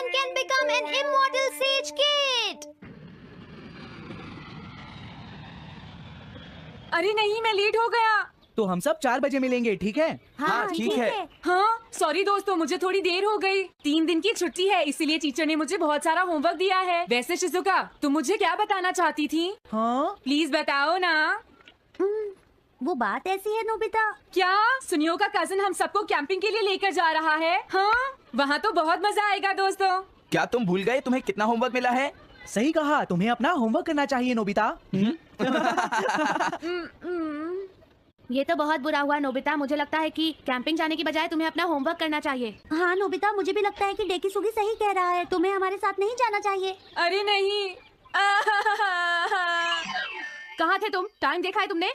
Anyone can become an immortal sage kid. अरे नहीं, मैं लेट हो गया। तो हम सब 4 बजे मिलेंगे, ठीक है? हाँ, ठीक है। हाँ सॉरी दोस्तों, मुझे थोड़ी देर हो गई। 3 दिन की छुट्टी है, इसीलिए टीचर ने मुझे बहुत सारा होमवर्क दिया है। वैसे शिजुका, तुम मुझे क्या बताना चाहती थी? हाँ? प्लीज बताओ ना। वो बात ऐसी है नोबिता। क्या सुनियो का कजिन हम सबको कैंपिंग के लिए लेकर जा रहा है? हाँ, वहाँ तो बहुत मजा आएगा दोस्तों। क्या तुम भूल गए तुम्हें कितना होमवर्क मिला है? सही कहा, तुम्हें अपना होमवर्क करना चाहिए नोबिता। ये तो बहुत बुरा हुआ नोबिता। मुझे लगता है कि कैंपिंग जाने की बजाय तुम्हें अपना होमवर्क करना चाहिए। हाँ नोबिता, मुझे भी लगता है कि डेकिसुगी सही कह रहा है। तुम्हें हमारे साथ नहीं जाना चाहिए। अरे नहीं। कहाँ थे तुम? टाइम देखा है तुमने?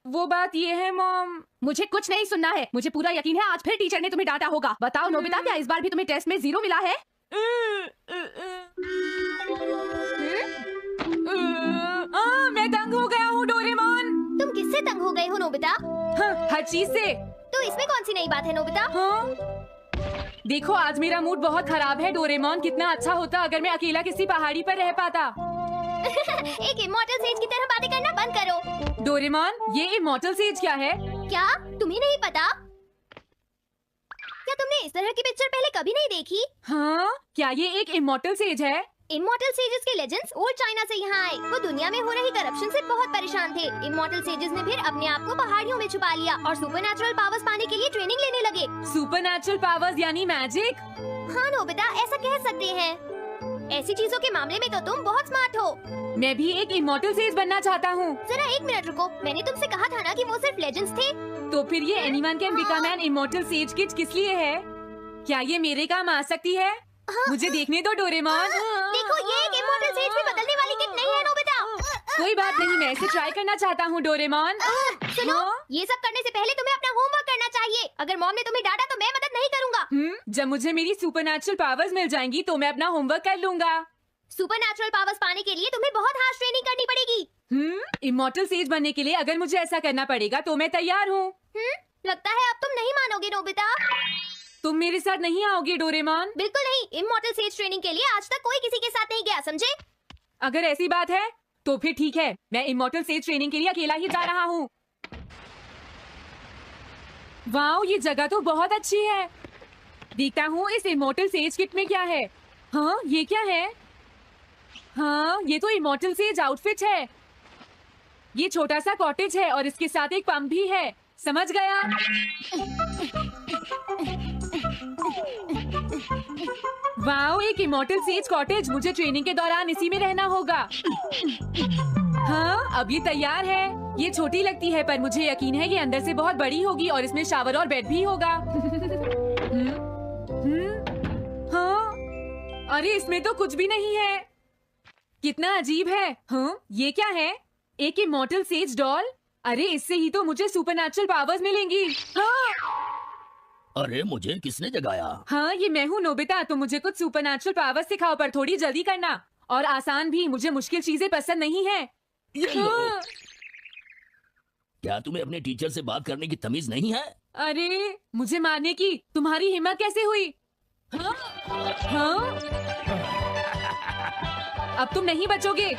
वो बात ये है मॉम। मुझे कुछ नहीं सुनना है। मुझे पूरा यकीन है आज फिर टीचर ने तुम्हें डांटा होगा। बताओ नोबिता, क्या इस बार भी तुम्हें टेस्ट में 0 मिला है? मैं तंग हो गया हूँ डोरेमोन। तुम किससे तंग हो गए हो नोबिता? हाँ, हर चीज से। तो इसमें कौन सी नई बात है नोबिता? हाँ? देखो आज मेरा मूड बहुत खराब है डोरेमोन। कितना अच्छा होता अगर मैं अकेला किसी पहाड़ी पर रह पाता। एक इमॉर्टल सेज की तरह बातें करना बंद करो। डोरेमोन, ये इमॉर्टल सेज क्या है? क्या तुम्हें नहीं पता? क्या तुमने इस तरह की पिक्चर पहले कभी नहीं देखी? हाँ, क्या ये एक इमॉर्टल सेज है? इमॉर्टल सेजेस के लेजेंड्स ओल्ड चाइना से यहाँ आए। वो दुनिया में हो रही करप्शन से बहुत परेशान थे। इमॉर्टल सेजेस ने फिर अपने आप को पहाड़ियों में छुपा लिया और सुपरनैचुरल पावर्स पाने के लिए ट्रेनिंग लेने लगे। सुपरनैचुरल पावर्स यानी मैजिक? हाँ नोबिता, ऐसा कह सकते हैं। ऐसी चीजों के मामले में तो तुम बहुत स्मार्ट हो। मैं भी एक इमॉर्टल सेज बनना चाहता हूँ। जरा 1 मिनट रुको। मैंने तुमसे कहा था ना कि वो सिर्फ लेजेंड्स थे। तो फिर ये anyone can become an immortal says kid किस लिए है? क्या ये मेरे काम आ सकती है? मुझे देखने दो डोरेमोन। देखो, ये एक इमॉर्टल सेज में बदलने वाली किट नहीं है नोबिता। कोई बात नहीं, मैं इसे ट्राई करना चाहता हूँ डोरेमोन। सुनो, ये सब करने से पहले तुम्हें अपना होमवर्क करना चाहिए। अगर मॉम ने तुम्हें डांटा तो मैं मदद नहीं करूँगा। जब मुझे मेरी सुपरनैचुरल पावर्स मिल जाएंगी तो मैं अपना होमवर्क कर लूँगा। सुपरनैचुरल पावर्स पाने के लिए तुम्हें बहुत हार्श ट्रेनिंग करनी पड़ेगी। इमॉर्टल सेज बनने के लिए अगर मुझे ऐसा करना पड़ेगा तो मैं तैयार हूँ। लगता है अब तुम नहीं मानोगे नोबिता। तुम मेरे साथ नहीं आओगे डोरेमोन? बिल्कुल नहीं। इमॉर्टल सेज ट्रेनिंग के लिए आज तक कोई किसी के साथ नहीं गया, समझे? अगर ऐसी बात है तो फिर ठीक है, मैं इमॉर्टल सेज ट्रेनिंग के लिए अकेला ही जा रहा हूँ। वाओ, ये जगह तो बहुत अच्छी है। देखता हूँ इस इमॉर्टल सेज किट में क्या है। हाँ, ये क्या है? हाँ, ये तो इमॉर्टल सेज आउटफिट है। ये छोटा सा कॉटेज है और इसके साथ एक पंप भी है। समझ गया। वाओ, एक इमॉर्टल सेज कॉटेज। मुझे ट्रेनिंग के दौरान इसी में रहना होगा। हाँ, अब ये तैयार है। ये छोटी लगती है पर मुझे यकीन है ये अंदर से बहुत बड़ी होगी और इसमें शावर और बेड भी होगा। हाँ, अरे इसमें तो कुछ भी नहीं है। कितना अजीब है। हाँ, ये क्या है? एक इमॉर्टल सेज डॉल। अरे इससे ही तो मुझे सुपरनैचुरल पावर्स मिलेंगी। हाँ, अरे मुझे किसने जगाया? हाँ, ये मैं हूँ नोबिता। तो मुझे कुछ सुपरनैचुरल पावर्स सिखाओ पर थोड़ी जल्दी करना और आसान भी। मुझे मुश्किल चीजें पसंद नहीं है। हाँ। क्या तुम्हें अपने टीचर से बात करने की तमीज नहीं है? अरे मुझे मारने की तुम्हारी हिम्मत कैसे हुई? हाँ? हाँ? अब तुम नहीं बचोगे।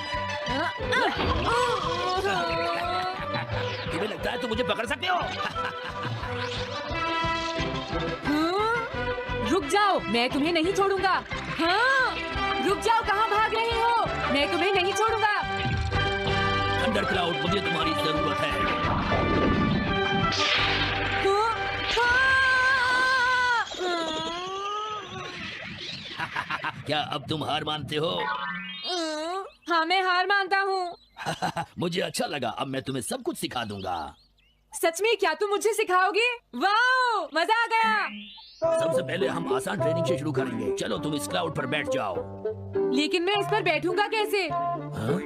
तुम्हें लगता है तुम मुझे पकड़ सकते हो? हाँ? रुक जाओ, मैं तुम्हें नहीं छोड़ूंगा। हाँ, रुक जाओ, कहाँ भाग रहे हो? मैं तुम्हें नहीं छोड़ूंगा। थंडर क्लाउड, मुझे तुम्हारी जरूरत है। क्या अब तुम हार मानते हो? हाँ, मैं हार मानता हूँ। मुझे अच्छा लगा। अब मैं तुम्हें सब कुछ सिखा दूंगा। सच में? क्या तुम मुझे सिखाओगे? वाओ, मजा आ गया। सबसे पहले हम आसान ट्रेनिंग से शुरू करेंगे। चलो तुम इस क्लाउड पर बैठ जाओ। लेकिन मैं इस पर बैठूंगा कैसे? हाँ?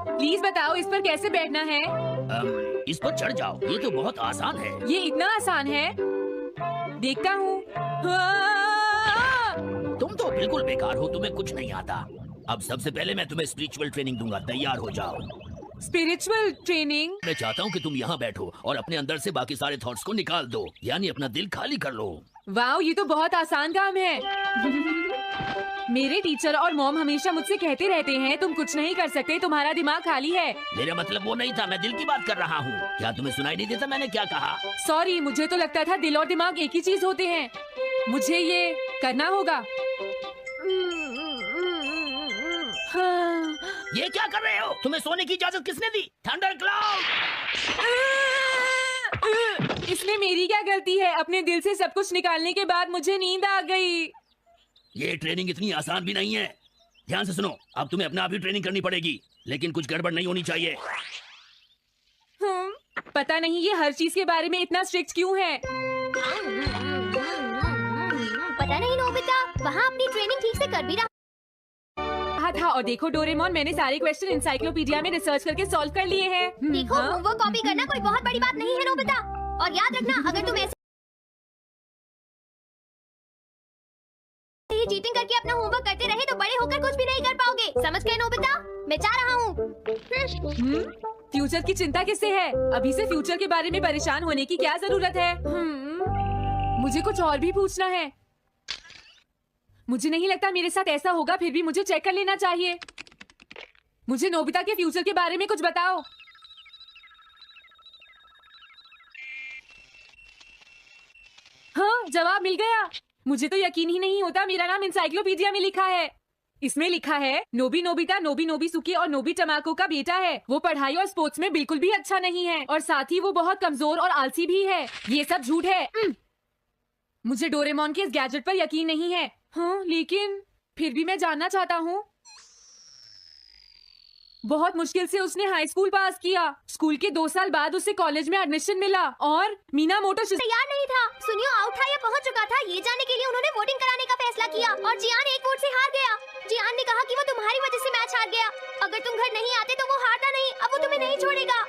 प्लीज बताओ इस पर कैसे बैठना है? इस पर चढ़ जाओ। ये तो बहुत आसान है। ये इतना आसान है? देखता हूँ। तुम तो बिल्कुल बेकार हो, तुम्हें कुछ नहीं आता। अब सबसे पहले मैं तुम्हें स्पिरिचुअल ट्रेनिंग दूंगा। तैयार हो जाओ। Spiritual training? मैं चाहता हूँ कि तुम यहाँ बैठो और अपने अंदर से बाकी सारे थॉट्स को निकाल दो, यानी अपना दिल खाली कर लो। वाओ, ये तो बहुत आसान काम है। मेरे टीचर और मॉम हमेशा मुझसे कहते रहते हैं तुम कुछ नहीं कर सकते, तुम्हारा दिमाग खाली है। मेरा मतलब वो नहीं था, मैं दिल की बात कर रहा हूँ। क्या तुम्हें सुनाई नहीं देता मैंने क्या कहा? सॉरी, मुझे तो लगता था दिल और दिमाग एक ही चीज होते हैं। मुझे ये करना होगा। हाँ। ये क्या कर रहे हो? तुम्हें सोने की इजाजत किसने दी? Thunder cloud! इसमें मेरी क्या गलती है? अपने दिल से सब कुछ निकालने के बाद मुझे नींद आ गई। ये ट्रेनिंग इतनी आसान भी नहीं है। ध्यान से सुनो, अब तुम्हें अपने आप ही ट्रेनिंग करनी पड़ेगी, लेकिन कुछ गड़बड़ नहीं होनी चाहिए। पता नहीं ये हर चीज के बारे में इतना स्ट्रिक्ट क्यों है। पता नहीं नोबिता, वहाँ अपनी ट्रेनिंग ठीक से कर भी रहा था। और देखो डोरेमोन, मैंने सारे क्वेश्चन इंसाइक्लोपीडिया में रिसर्च करके सॉल्व कर लिए हैं। देखो, होमवर्क कॉपी करना कोई बहुत बड़ी बात नहीं है नोबिता। और याद रखना, अगर तुम ऐसे ही चीटिंग करके अपना होमवर्क करते रहे तो बड़े होकर कुछ भी नहीं कर पाओगे। समझ गए नोबिता? मैं जा रहा हूँ। फ्यूचर की चिंता किससे है? अभी से फ्यूचर के बारे में परेशान होने की क्या जरूरत है? मुझे कुछ और भी पूछना है। मुझे नहीं लगता मेरे साथ ऐसा होगा, फिर भी मुझे चेक कर लेना चाहिए। मुझे नोबिता के फ्यूचर के बारे में कुछ बताओ। हाँ, जवाब मिल गया। मुझे तो यकीन ही नहीं होता, मेरा नाम इंसाइक्लोपीडिया में लिखा है। इसमें लिखा है नोबी नोबिता नोबी नोबिसुकी और नोबी टमाको का बेटा है। वो पढ़ाई और स्पोर्ट्स में बिल्कुल भी अच्छा नहीं है और साथ ही वो बहुत कमजोर और आलसी भी है। ये सब झूठ है। मुझे डोरेमोन के इस गैजेट पर यकीन नहीं है। हाँ, लेकिन फिर भी मैं जानना चाहता हूँ। बहुत मुश्किल से उसने हाई स्कूल पास किया। स्कूल के 2 साल बाद उसे कॉलेज में एडमिशन मिला और मीनामोटो तैयार नहीं था। सुनियो आउट था या पहुंच चुका था, ये जानने के लिए उन्होंने वोटिंग कराने का फैसला किया और जियान 1 वोट से हार गया। जियान ने कहा कि वो तुम्हारी वजह से मैच हार गया। अगर तुम घर नहीं आते तो वो हारता नहीं। अब वो तुम्हें नहीं छोड़ेगा।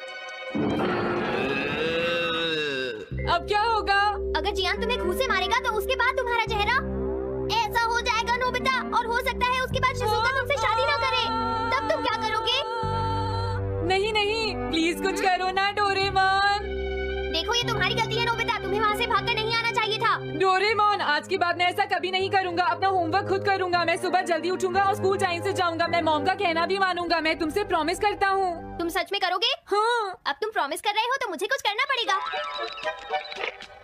अब क्या होगा? अगर जियान तुम्हें घूंसे मारेगा तो उसके बाद तुम्हारा चेहरा ऐसा हो जाएगा नोबिता, और हो सकता है उसके बाद शिज़ुका तुमसे शादी ना करे। तब तुम क्या करोगे? नहीं नहीं, प्लीज कुछ करो ना डोरेमोन। देखो, ये तुम्हारी गलती है नोबिता, तुम्हें वहाँ से भागकर नहीं आना चाहिए था। डोरेमोन, आज के बाद मैं ऐसा कभी नहीं करूंगा। अपना होमवर्क खुद करूंगा। मैं सुबह जल्दी उठूंगा और स्कूल टाइम से जाऊंगा। मैं मॉम का कहना भी मानूंगा। मैं तुमसे प्रॉमिस करता हूँ। तुम सच में करोगे? हाँ। अब तुम प्रॉमिस कर रहे हो तो मुझे कुछ करना पड़ेगा।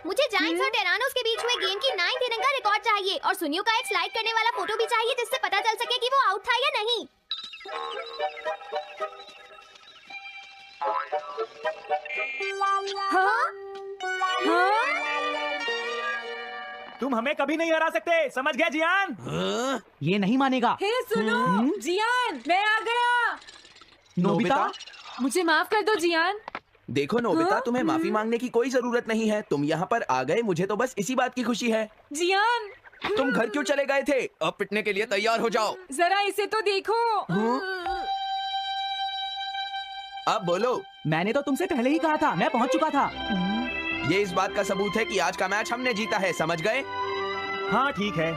मुझे जायंट्स और टेरानोस के बीच हुए गेम की 9th इनिंग का रिकॉर्ड चाहिए और सुनियो का एक स्लाइड करने वाला फोटो भी चाहिए जिससे पता चल सके कि वो आउट था या नहीं। हाँ? हाँ? तुम हमें कभी नहीं हरा सकते, समझ गया जियान? हाँ? ये नहीं मानेगा। हे सुनो, जियान, मैं आ गया। नोबिता, मुझे माफ कर दो जियान। देखो नोबिता, हाँ? तुम्हें माफी मांगने की कोई जरूरत नहीं है। तुम यहाँ पर आ गए, मुझे तो बस इसी बात की खुशी है। जियान, तुम घर क्यों चले गए थे? अब पिटने के लिए तैयार हो जाओ। जरा इसे तो देखो। अब बोलो। मैंने तो तुमसे पहले ही कहा था, मैं पहुंच चुका था। ये इस बात का सबूत है कि आज का मैच हमने जीता है, समझ गए? हाँ ठीक है।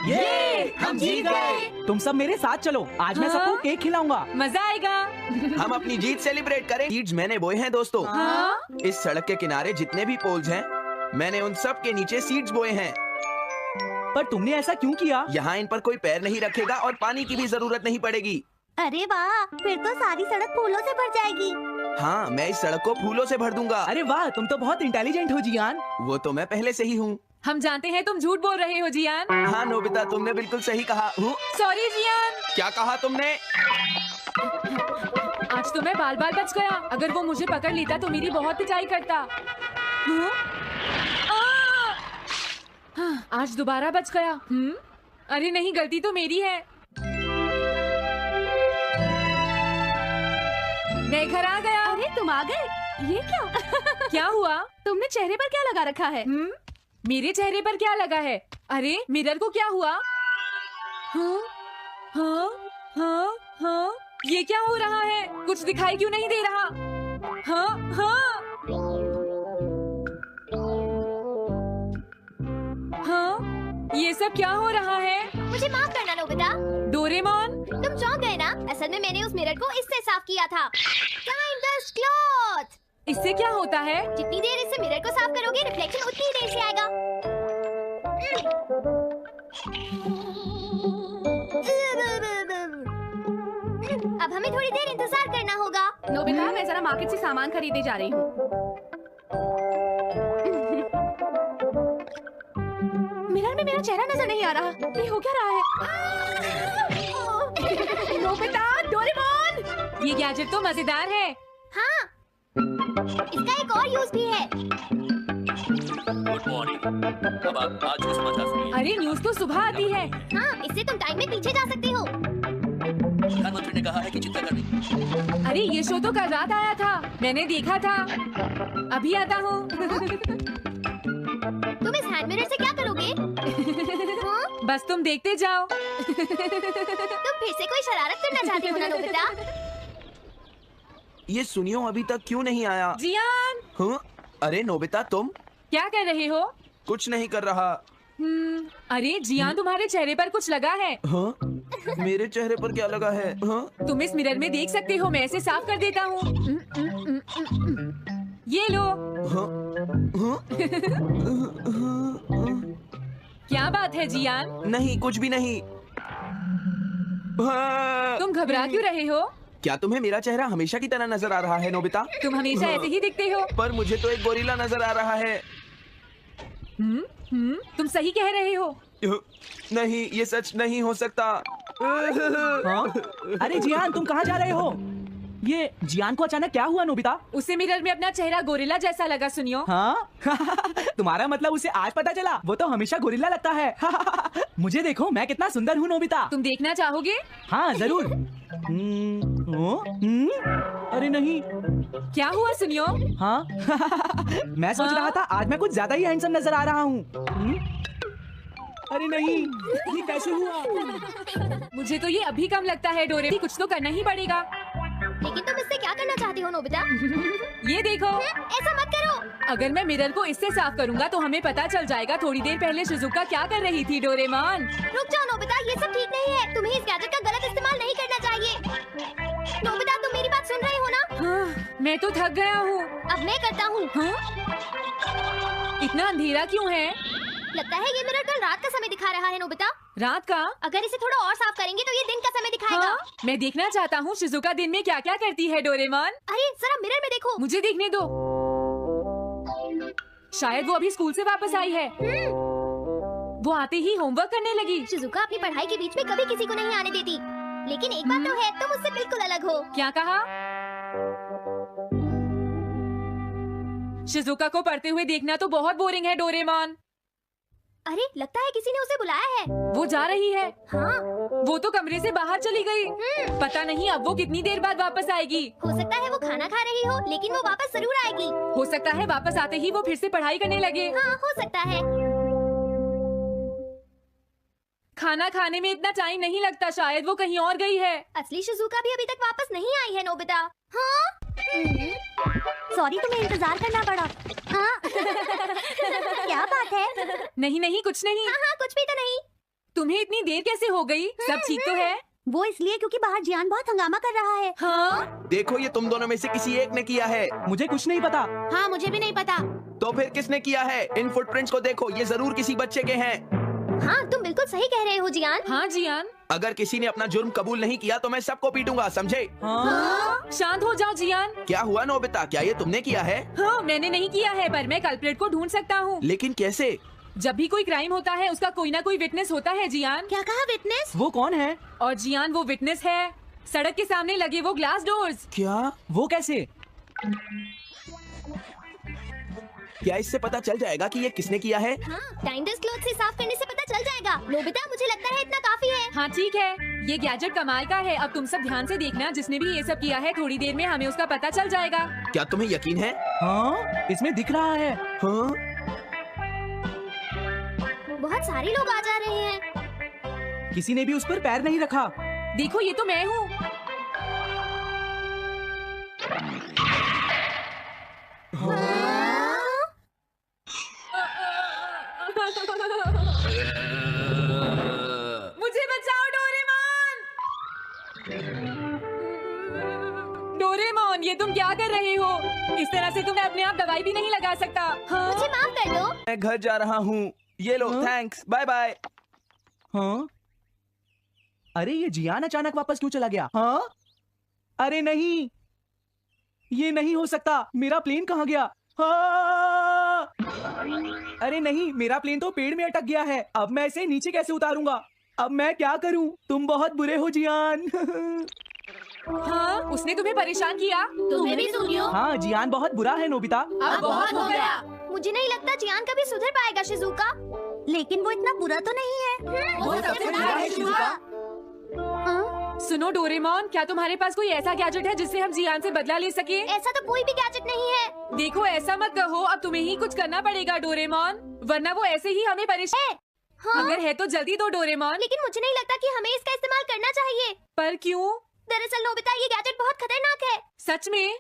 ये हम जीत गए। तुम सब मेरे साथ चलो, आज मैं सबको केक खिलाऊंगा। मजा आएगा। हम अपनी जीत सेलिब्रेट करें। सीड्स मैंने बोए हैं दोस्तों। हाँ? इस सड़क के किनारे जितने भी पोल्स हैं, मैंने उन सब के नीचे सीड्स बोए हैं। पर तुमने ऐसा क्यों किया? यहाँ इन पर कोई पैर नहीं रखेगा और पानी की भी जरूरत नहीं पड़ेगी। अरे वाह, फिर तो सारी सड़क फूलों से भर जाएगी। हाँ, मैं इस सड़क को फूलों से भर दूंगा। अरे वाह, तुम तो बहुत इंटेलिजेंट हो जियान। वो तो मैं पहले से ही हूँ। हम जानते हैं तुम झूठ बोल रहे हो जियान। हाँ नोबिता, तुमने बिल्कुल सही कहा। Sorry Gian. क्या कहा तुमने? आज तो मैं बाल बाल बच गया। अगर वो मुझे पकड़ लेता तो मेरी बहुत पिटाई करता। हाँ, आज दोबारा बच गया। अरे नहीं, गलती तो मेरी है। मैं घर आ गया। अरे तुम आ गए, ये क्या? क्या हुआ? तुमने चेहरे पर क्या लगा रखा है? मेरे चेहरे पर क्या लगा है? अरे मिरर को क्या हुआ? हाँ, हाँ, हाँ, हाँ, ये क्या हो रहा है? कुछ दिखाई क्यों नहीं दे रहा? हाँ, हाँ, हाँ, ये सब क्या हो रहा है? मुझे माफ करना नोबिता। डोरेमोन, तुम चौंक गए ना? असल में मैंने उस मिरर को इससे साफ किया था। Time dust cloth. इससे क्या होता है? जितनी देर इससे मिरर को साफ करोगे, रिफ्लेक्शन उतनी ही देर से आएगा। अब हमें थोड़ी देर इंतजार करना होगा। नोबिता, मैं जरा मार्केट से सामान खरीदने जा रही हूँ। मिरर में मेरा चेहरा नजर नहीं आ रहा। ये हो क्या रहा है? Nobita, Doraemon! ये गैजेट तो मजेदार है। हाँ, इसका एक और यूज भी है। Good morning. अब आप आज के समाचार सुनिए। अरे न्यूज तो सुबह आती है। हाँ, इससे तुम टाइम में पीछे जा सकते हो। प्रधानमंत्री ने कहा है कि चिंता करनी। अरे ये शो तो कल रात आया था, मैंने देखा था। अभी आता हूँ। तुम इस हैंड मिरर से क्या करोगे? हाँ? बस तुम देखते जाओ। तुम फिर से कोई शरारत करना चाहते हो ना नोबिता? ये सुनियो अभी तक क्यों नहीं आया? जियान, हाँ? अरे नोबिता तुम क्या कर रहे हो? कुछ नहीं कर रहा। अरे जियान, तुम्हारे चेहरे पर कुछ लगा है। हाँ? मेरे चेहरे पर क्या लगा है? हाँ? तुम इस मिरर में देख सकते हो, मैं इसे साफ कर देता हूँ। ये लो। हाँ? हाँ? क्या बात है जियान? नहीं, कुछ भी नहीं। हाँ? तुम घबरा क्यों रहे हो? क्या तुम्हें मेरा चेहरा हमेशा की तरह नजर आ रहा है नोबिता? तुम हमेशा ऐसे ही दिखते हो। पर मुझे तो एक गोरिल्ला नजर आ रहा है। तुम सही कह रहे हो। नहीं, ये सच नहीं हो सकता। हाँ? अरे जियान, तुम कहाँ जा रहे हो? ये जियान को अचानक क्या हुआ नोबिता? उसे मिरर में अपना चेहरा गोरिल्ला जैसा लगा। सुनियो। हाँ? तुम्हारा मतलब उसे आज पता चला? वो तो हमेशा गोरिल्ला लगता है। मुझे देखो, मैं कितना सुंदर हूँ नोबिता। तुम देखना चाहोगे? हाँ जरूर। अरे नहीं। क्या हुआ सुनियो? हाँ? मैं सोच रहा था आज मैं कुछ ज्यादा ही हैंडसम नजर आ रहा हूँ। अरे नहीं, ये कैसे हुआ? मुझे तो ये अभी कम लगता है डोरे। कुछ तो करना ही पड़ेगा। लेकिन तुम इससे क्या करना चाहती हो नोबिता? ये देखो। ऐसा मत करो। अगर मैं मिरर को इससे साफ करूंगा तो हमें पता चल जाएगा थोड़ी देर पहले शिजुका क्या कर रही थी। डोरेमोन, रुक जाओ नोबिता, ये सब ठीक नहीं है। तुम्हें इस गैजेट का गलत इस्तेमाल नहीं करना चाहिए। नोबिता, तुम मेरी बात सुन रहे हो ना? हाँ, मैं तो थक गया हूँ। अब मैं करता हूँ। हाँ? इतना अंधेरा क्यों है? लगता है ये मिरर कल रात का समय दिखा रहा है नोबिता। रात का? अगर इसे थोड़ा और साफ करेंगे तो ये दिन का समय दिखाएगा। हाँ? मैं देखना चाहता हूँ शिजुका दिन में क्या क्या करती है। डोरेमोन, अरे जरा मिरर में देखो। मुझे देखने दो। शायद वो अभी स्कूल से वापस आई है। वो आते ही होमवर्क करने लगी। शिजुका अपनी पढ़ाई के बीच में कभी किसी को नहीं आने देती। लेकिन एक बात तो है, तुम उससे बिल्कुल अलग हो। क्या कहा? शिजुका को पढ़ते हुए देखना तो बहुत बोरिंग है डोरेमोन। अरे लगता है किसी ने उसे बुलाया है। वो जा रही है। हाँ? वो तो कमरे से बाहर चली गई। पता नहीं अब वो कितनी देर बाद वापस आएगी। हो सकता है वो खाना खा रही हो, लेकिन वो वापस जरूर आएगी। हो सकता है वापस आते ही वो फिर से पढ़ाई करने लगे। हाँ, हो सकता है। खाना खाने में इतना टाइम नहीं लगता, शायद वो कहीं और गई है। असली शिजुका भी अभी तक वापस नहीं आई है नोबिता। हाँ? सॉरी, तुम्हें इंतजार करना पड़ा। हाँ? क्या बात है? नहीं नहीं, कुछ नहीं। हाँ हाँ, कुछ भी तो नहीं। तुम्हें इतनी देर कैसे हो गई? सब ठीक तो है? वो इसलिए क्योंकि बाहर जियान बहुत हंगामा कर रहा है। हाँ? देखो, ये तुम दोनों में से किसी एक ने किया है। मुझे कुछ नहीं पता। हाँ, मुझे भी नहीं पता। तो फिर किसने किया है? इन फुटप्रिंट्स को देखो, ये जरूर किसी बच्चे के हैं। हाँ, तुम बिल्कुल सही कह रहे हो जियान। हाँ जियान। अगर किसी ने अपना जुर्म कबूल नहीं किया तो मैं सबको पीटूंगा, समझे? हाँ? शांत हो जाओ जियान। क्या हुआ नोबिता, क्या ये तुमने किया है? हाँ, मैंने नहीं किया है, पर मैं कल्प्रेट को ढूंढ सकता हूँ। लेकिन कैसे? जब भी कोई क्राइम होता है उसका कोई ना कोई विटनेस होता है जियान। क्या कहा विटनेस? वो कौन है? और जियान वो विटनेस है। सड़क के सामने लगे वो ग्लास डोर्स। क्या? वो कैसे? क्या इससे पता चल जाएगा कि ये किसने किया है? हाँ, टाइम डस्ट क्लॉथ से साफ करने से पता चल जाएगा। नोबिता, मुझे लगता है इतना काफी है। हाँ ठीक है, ये गैजेट कमाल का है। अब तुम सब ध्यान से देखना, जिसने भी ये सब किया है थोड़ी देर में हमें उसका पता चल जाएगा। क्या तुम्हें यकीन है? हाँ? इसमें दिख रहा है। हाँ? बहुत सारे लोग आ जा रहे हैं। किसी ने भी उस पर पैर नहीं रखा। देखो, ये तो मैं हूँ। मुझे बचाओ डोरेमोन। डोरेमोन, ये तुम क्या कर रहे हो? इस तरह से तुम्हें अपने आप दवाई भी नहीं लगा सकता। हाँ? मुझे माफ कर दो। मैं घर जा रहा हूँ। ये लो, थैंक्स, बाय बाय। हाँ? अरे ये जियान अचानक वापस क्यों चला गया? हाँ? अरे नहीं, ये नहीं हो सकता। मेरा प्लेन कहाँ गया? हाँ! अरे नहीं, मेरा प्लेन तो पेड़ में अटक गया है। अब मैं इसे नीचे कैसे उतारूंगा? अब मैं क्या करूं? तुम बहुत बुरे हो जियान। हाँ, उसने तुम्हें परेशान किया? तुम्हें भी सुनियो। हाँ, जियान बहुत बुरा है नोबिता। अब बहुत हो गया। मुझे नहीं लगता जियान कभी सुधर पाएगा शिजुका। लेकिन वो इतना बुरा तो नहीं है। वो सबसे बुरा है शिजुका। सुनो डोरेमोन, क्या तुम्हारे पास कोई ऐसा गैजेट है जिससे हम जियान से बदला ले सके? ऐसा तो कोई भी गैजेट नहीं है। देखो ऐसा मत कहो, अब तुम्हें ही कुछ करना पड़ेगा डोरेमोन, वरना वो ऐसे ही हमें परेशान। हाँ? अगर है तो जल्दी दो डोरेमोन। लेकिन मुझे नहीं लगता कि हमें इसका इस्तेमाल करना चाहिए। पर क्यों? दरअसल नोबिता, ये गैजेट बहुत खतरनाक है। सच में?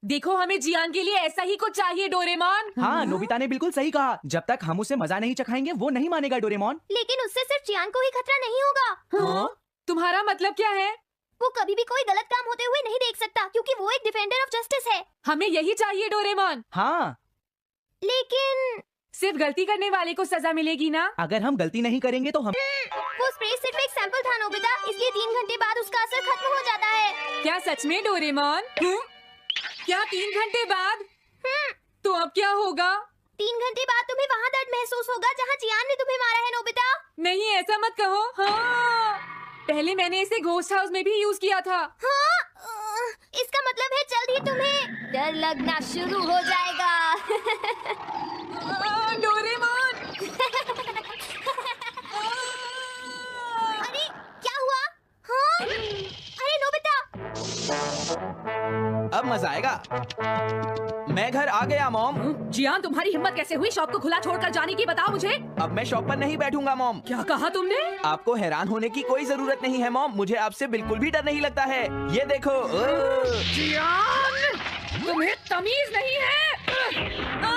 देखो हमें जियान के लिए ऐसा ही कुछ चाहिए डोरेमोन। हाँ, नोबिता ने बिल्कुल सही कहा। जब तक हम उसे मजा नहीं चखाएंगे वो नहीं मानेगा डोरेमोन। लेकिन उससे सिर्फ जियान को ही खतरा नहीं होगा। हाँ? तुम्हारा मतलब क्या है? वो कभी भी कोई गलत काम होते हुए नहीं देख सकता, क्योंकि वो एक डिफेंडर ऑफ जस्टिस है। हमें यही चाहिए डोरेमोन। हाँ, लेकिन सिर्फ गलती करने वाले को सजा मिलेगी ना? अगर हम गलती नहीं करेंगे तो हम। वो स्प्रे सिर्फ एक सैंपल था नोबिता, इसलिए 3 घंटे बाद उसका असर खत्म हो जाता है। क्या सच में डोरेमोन? क्या 3 घंटे बाद? तो अब क्या होगा? 3 घंटे बाद तुम्हें वहाँ दर्द महसूस होगा जहाँ जियान ने तुम्हें मारा है नोबिता। नहीं ऐसा मत कहो। हाँ, पहले मैंने इसे घोस्ट हाउस में भी यूज किया था। हाँ? इसका मतलब है जल्द ही तुम्हें डर लगना शुरू हो जाएगा। डोरेमोन! अरे क्या हुआ? हाँ? अरे नोबिता! अब मजा आएगा। मैं घर आ गया मॉम। जियान, तुम्हारी हिम्मत कैसे हुई शॉप को खुला छोड़कर जाने की? बताओ मुझे। अब मैं शॉप पर नहीं बैठूंगा मॉम। क्या कहा तुमने? आपको हैरान होने की कोई जरूरत नहीं है मॉम, मुझे आपसे बिल्कुल भी डर नहीं लगता है। ये देखो। जियान, तुम्हें तमीज नहीं है।